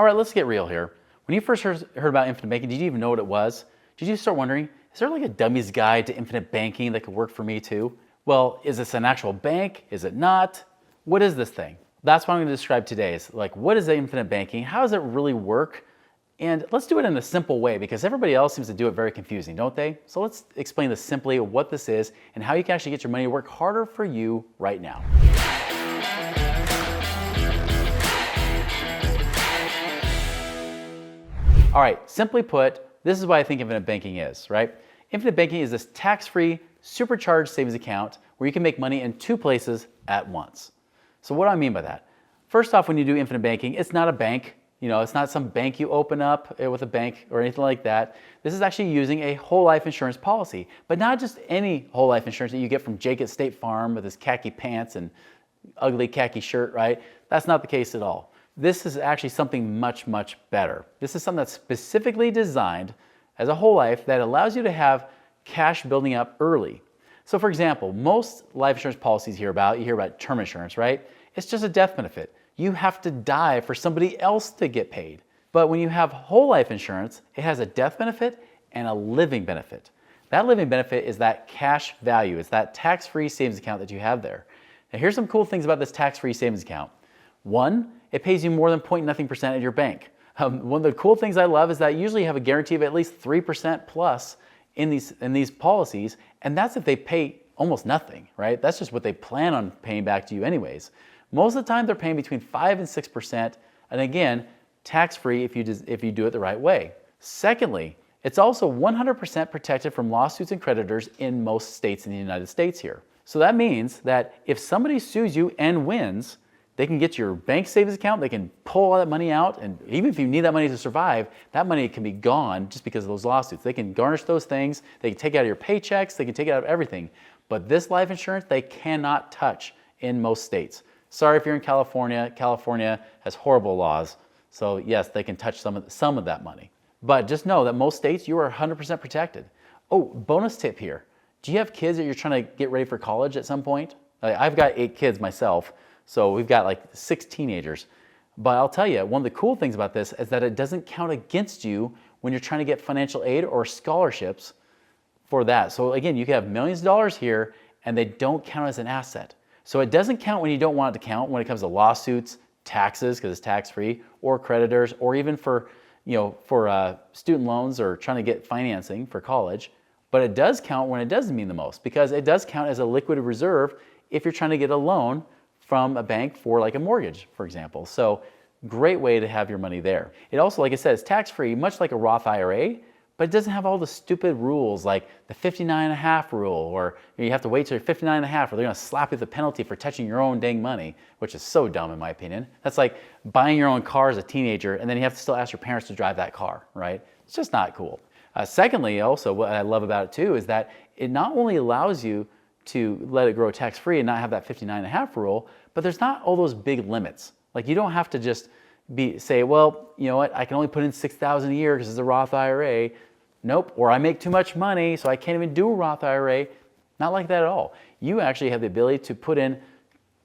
All right, let's get real here. When you first heard about infinite banking, did you even know what it was? Did you start wondering, is there like a dummy's guide to infinite banking that could work for me too? Well, is this an actual bank? Is it not? What is this thing? That's what I'm going to describe today. Is like, what is infinite banking? How does it really work? And let's do it in a simple way because everybody else seems to do it very confusing, don't they? So let's explain this simply, what this is, and how you can actually get your money to work harder for you right now. All right, simply put, this is what I think infinite banking is, right? Infinite banking is this tax-free, supercharged savings account where you can make money in two places at once. So what do I mean by that? First off, when you do infinite banking, it's not a bank. You know, it's not some bank you open up with a bank or anything like that. This is actually using a whole life insurance policy, but not just any whole life insurance that you get from Jake at State Farm with his khaki pants and ugly khaki shirt, right? That's not the case at all. This is actually something much, much better. This is something that's specifically designed as a whole life that allows you to have cash building up early. So for example, most life insurance policies you hear about term insurance, right? It's just a death benefit. You have to die for somebody else to get paid. But when you have whole life insurance, it has a death benefit and a living benefit. That living benefit is that cash value. It's that tax-free savings account that you have there. Now here's some cool things about this tax-free savings account. One, it pays you more than 0.0% at your bank. One of the cool things I love is that usually you have a guarantee of at least 3% plus in these policies, and that's if they pay almost nothing, right? That's just what they plan on paying back to you anyways. Most of the time they're paying between 5 and 6%, and again, tax-free if you do it the right way. Secondly, it's also 100% protected from lawsuits and creditors in most states in the United States here. So that means that if somebody sues you and wins, they can get your bank savings account, they can pull all that money out, and even if you need that money to survive, that money can be gone just because of those lawsuits. They can garnish those things, they can take it out of your paychecks, they can take it out of everything. But this life insurance, they cannot touch in most states. Sorry if you're in California. California has horrible laws. So yes, they can touch some of that money. But just know that most states, you are 100% protected. Oh, bonus tip here. Do you have kids that you're trying to get ready for college at some point? I've got 8 kids myself. So we've got like 6 teenagers. But I'll tell you, one of the cool things about this is that it doesn't count against you when you're trying to get financial aid or scholarships for that. So again, you can have millions of dollars here and they don't count as an asset. So it doesn't count when you don't want it to count when it comes to lawsuits, taxes, because it's tax-free, or creditors, or even for student loans or trying to get financing for college. But it does count when it doesn't mean the most, because it does count as a liquid reserve if you're trying to get a loan from a bank for like a mortgage, for example. So great way to have your money there. It also, like I said, is tax-free, much like a Roth IRA, but it doesn't have all the stupid rules like the 59.5 rule, or you have to wait till you're 59.5, or they're gonna slap you with a penalty for touching your own dang money, which is so dumb in my opinion. That's like buying your own car as a teenager and then you have to still ask your parents to drive that car, right? It's just not cool. Secondly, also, what I love about it too is that it not only allows you to let it grow tax-free and not have that 59.5 rule, but there's not all those big limits. Like you don't have to just say, well, you know what, I can only put in $6,000 a year because it's a Roth IRA. Nope, or I make too much money, so I can't even do a Roth IRA. Not like that at all. You actually have the ability to put in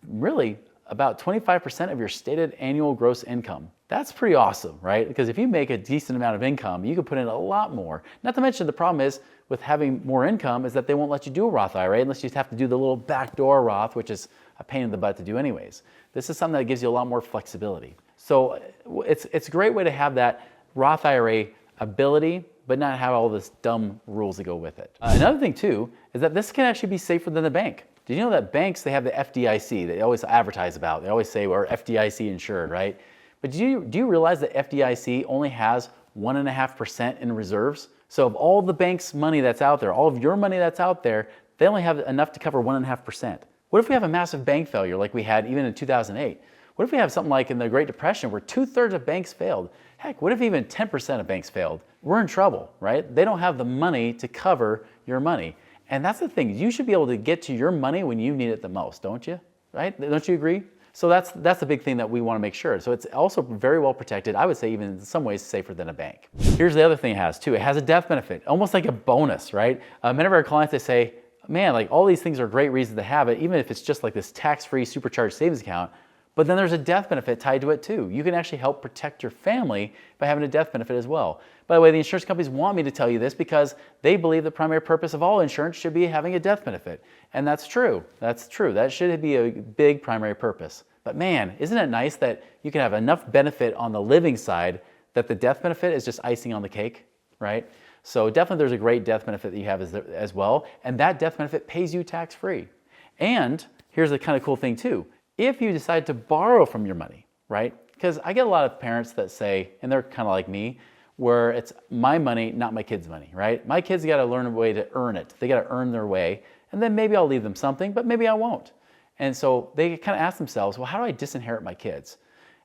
really about 25% of your stated annual gross income. That's pretty awesome, right? Because if you make a decent amount of income, you can put in a lot more. Not to mention the problem is with having more income is that they won't let you do a Roth IRA unless you have to do the little backdoor Roth, which is a pain in the butt to do anyways. This is something that gives you a lot more flexibility. So it's a great way to have that Roth IRA ability, but not have all this dumb rules that go with it. Another thing too is that this can actually be safer than the bank. Did you know that banks, they have the FDIC, they always advertise about, they always say we're FDIC insured, right? But do you realize that FDIC only has 1.5% in reserves? So of all the bank's money that's out there, all of your money that's out there, they only have enough to cover 1.5%. What if we have a massive bank failure like we had even in 2008? What if we have something like in the Great Depression where 2/3 of banks failed? Heck, what if even 10% of banks failed? We're in trouble, right? They don't have the money to cover your money. And that's the thing, you should be able to get to your money when you need it the most, don't you? Right? Don't you agree? So that's the big thing that we want to make sure. So it's also very well protected. I would say even in some ways safer than a bank. Here's the other thing it has too. It has a death benefit, almost like a bonus, right? Many of our clients, they say, man, like all these things are great reasons to have it, even if it's just like this tax-free supercharged savings account. But then there's a death benefit tied to it too. You can actually help protect your family by having a death benefit as well. By the way, the insurance companies want me to tell you this because they believe the primary purpose of all insurance should be having a death benefit. And that's true. That's true. That should be a big primary purpose. But man, isn't it nice that you can have enough benefit on the living side that the death benefit is just icing on the cake, right? So definitely there's a great death benefit that you have as well. And that death benefit pays you tax-free. And here's the kind of cool thing too. If you decide to borrow from your money, right? Because I get a lot of parents that say, and they're kind of like me, where it's my money, not my kids' money, right? My kids got to learn a way to earn it. They got to earn their way. And then maybe I'll leave them something, but maybe I won't. And so they kind of ask themselves, well, how do I disinherit my kids?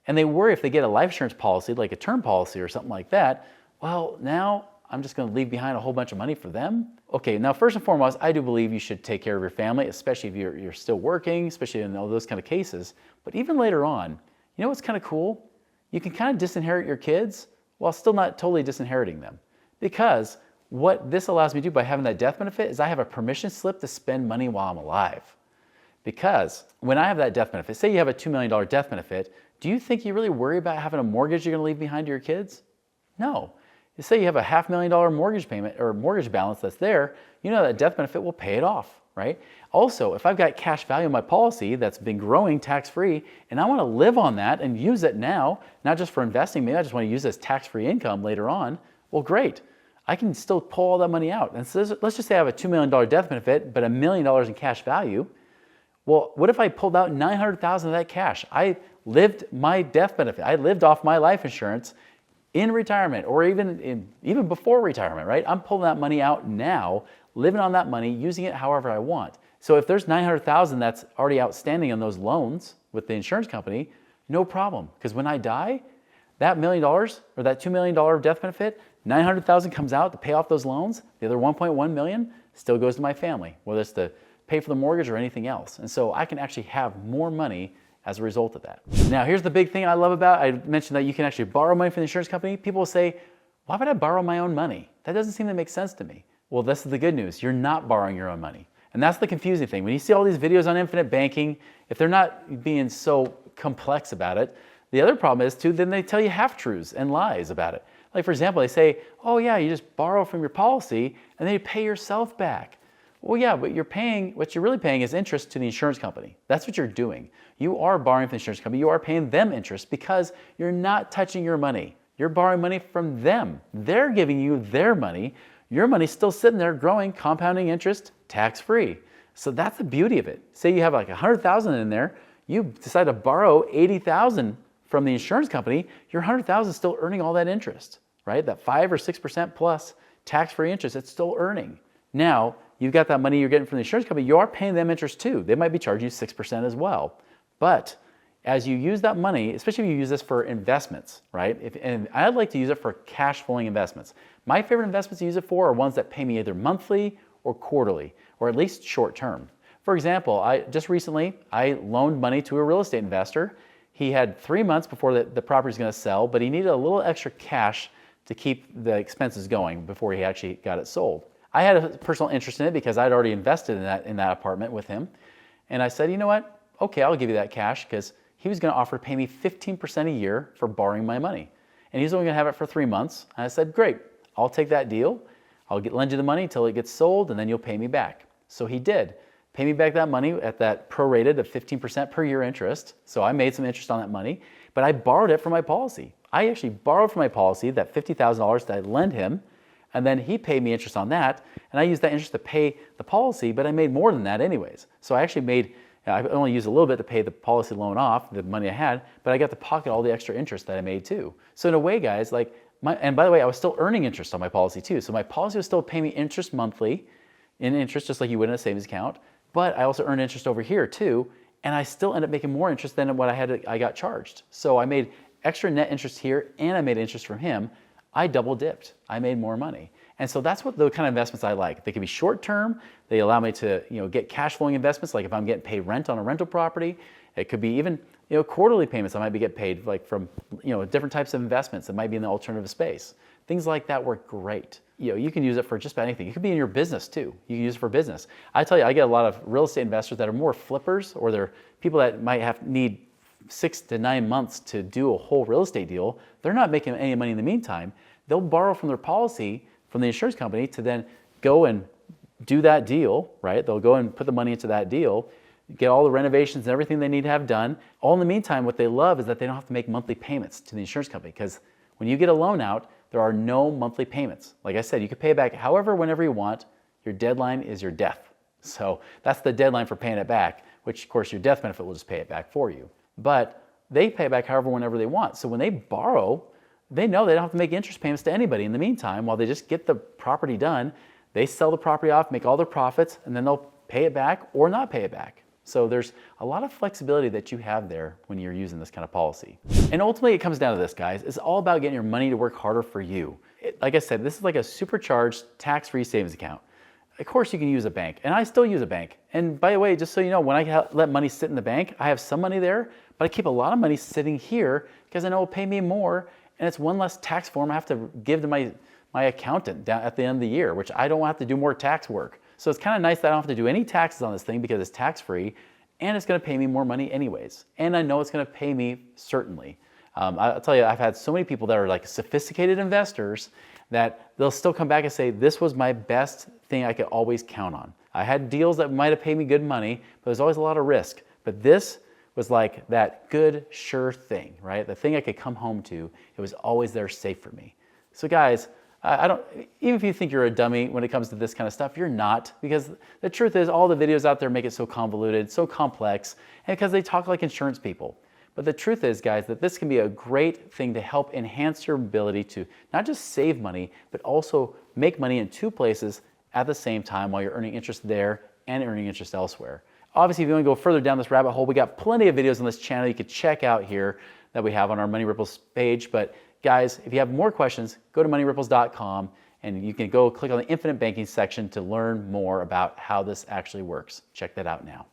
And they worry if they get a life insurance policy, like a term policy or something like that, well, now I'm just going to leave behind a whole bunch of money for them. Okay, now first and foremost, I do believe you should take care of your family, especially if you're still working, especially in all those kind of cases. But even later on, you know what's kind of cool? You can kind of disinherit your kids while still not totally disinheriting them. Because what this allows me to do by having that death benefit is I have a permission slip to spend money while I'm alive. Because when I have that death benefit, say you have a $2 million death benefit, do you think you really worry about having a mortgage you're going to leave behind to your kids? No. You say you have a $500,000 mortgage payment or mortgage balance that's there, you know that death benefit will pay it off, right? Also, if I've got cash value in my policy that's been growing tax-free and I want to live on that and use it now, not just for investing, maybe I just want to use it as tax-free income later on, well, great. I can still pull all that money out. And so let's just say I have a $2 million death benefit, but $1 million in cash value. Well, what if I pulled out $900,000 of that cash? I lived my death benefit. I lived off my life insurance in retirement or even before retirement, right? I'm pulling that money out now, living on that money, using it however I want. So if there's $900,000 that's already outstanding on those loans with the insurance company, no problem. Because when I die, that $1 million or that $2 million death benefit, $900,000 comes out to pay off those loans. The other $1.1 million still goes to my family, whether it's to pay for the mortgage or anything else. And so I can actually have more money as a result of that. Now, here's the big thing I love about, I mentioned that you can actually borrow money from the insurance company. People will say, why would I borrow my own money? That doesn't seem to make sense to me. Well, this is the good news. You're not borrowing your own money. And that's the confusing thing. When you see all these videos on infinite banking, if they're not being so complex about it, the other problem is too, then they tell you half-truths and lies about it. Like for example, they say, oh yeah, you just borrow from your policy and then you pay yourself back. Well, yeah, but what you're really paying is interest to the insurance company. That's what you're doing. You are borrowing from the insurance company. You are paying them interest because you're not touching your money. You're borrowing money from them. They're giving you their money. Your money's still sitting there growing, compounding interest, tax-free. So that's the beauty of it. Say you have like $100,000 in there. You decide to borrow $80,000 from the insurance company. Your $100,000 is still earning all that interest, right? That 5 or 6% plus tax-free interest, it's still earning. Now, you've got that money you're getting from the insurance company, you are paying them interest too. They might be charging you 6% as well. But as you use that money, especially if you use this for investments, right? And I'd like to use it for cash flowing investments. My favorite investments to use it for are ones that pay me either monthly or quarterly, or at least short term. For example, just recently, I loaned money to a real estate investor. He had 3 months before the property was going to sell, but he needed a little extra cash to keep the expenses going before he actually got it sold. I had a personal interest in it because I'd already invested in that apartment with him. And I said, you know what? Okay, I'll give you that cash, because he was going to offer to pay me 15% a year for borrowing my money. And he's only going to have it for 3 months. And I said, great, I'll take that deal. I'll lend you the money until it gets sold, and then you'll pay me back. So he did. Pay me back that money at that prorated of 15% per year interest. So I made some interest on that money, but I borrowed it from my policy. I actually borrowed from my policy that $50,000 that I lent him, and then he paid me interest on that, and I used that interest to pay the policy, but I made more than that anyways. So I actually I only used a little bit to pay the policy loan off, the money I had, but I got to pocket all the extra interest that I made too. So in a way, guys, and by the way, I was still earning interest on my policy too. So my policy was still paying me interest monthly, in interest just like you would in a savings account, but I also earned interest over here too, and I still ended up making more interest than what I got charged. So I made extra net interest here, and I made interest from him. I double dipped. I made more money. And so that's what the kind of investments I like. They can be short term. They allow me to get cash flowing investments, like if I'm getting paid rent on a rental property. It could be even quarterly payments I might be getting paid like from different types of investments that might be in the alternative space. Things like that work great. You can use it for just about anything. It could be in your business too. You can use it for business. I tell you, I get a lot of real estate investors that are more flippers, or they're people that might need 6 to 9 months to do a whole real estate deal. They're not making any money in the meantime. They'll borrow from their policy, from the insurance company, to then go and do that deal, right? They'll go and put the money into that deal, get all the renovations and everything they need to have done. All in the meantime, what they love is that they don't have to make monthly payments to the insurance company, because when you get a loan out, there are no monthly payments. Like I said, you can pay it back however, whenever you want. Your deadline is your death. So that's the deadline for paying it back, which of course your death benefit will just pay it back for you. But they pay it back however, whenever they want. So when they borrow, they know they don't have to make interest payments to anybody in the meantime while they just get the property done. They sell the property off, make all their profits, and then they'll pay it back or not pay it back. So there's a lot of flexibility that you have there when you're using this kind of policy. And ultimately it comes down to this, guys. It's all about getting your money to work harder for you. Like I said, this is like a supercharged tax-free savings account. Of course you can use a bank, and I still use a bank. And by the way, just so you know, when I let money sit in the bank, I have some money there, but I keep a lot of money sitting here because I know it'll pay me more, and it's one less tax form I have to give to my accountant down at the end of the year, which I don't have to do more tax work. So it's kind of nice that I don't have to do any taxes on this thing because it's tax-free, and it's going to pay me more money anyways. And I know it's going to pay me certainly. I'll tell you, I've had so many people that are like sophisticated investors that they'll still come back and say, this was my best thing I could always count on. I had deals that might have paid me good money, but there's always a lot of risk. But this was like that good, sure thing, right? The thing I could come home to. It was always there safe for me. So guys, even if you think you're a dummy when it comes to this kind of stuff, you're not, because the truth is all the videos out there make it so convoluted, so complex, and because they talk like insurance people. But the truth is, guys, that this can be a great thing to help enhance your ability to not just save money, but also make money in two places at the same time while you're earning interest there and earning interest elsewhere. Obviously, if you want to go further down this rabbit hole, we got plenty of videos on this channel you could check out here that we have on our Money Ripples page. But guys, if you have more questions, go to moneyripples.com and you can go click on the Infinite Banking section to learn more about how this actually works. Check that out now.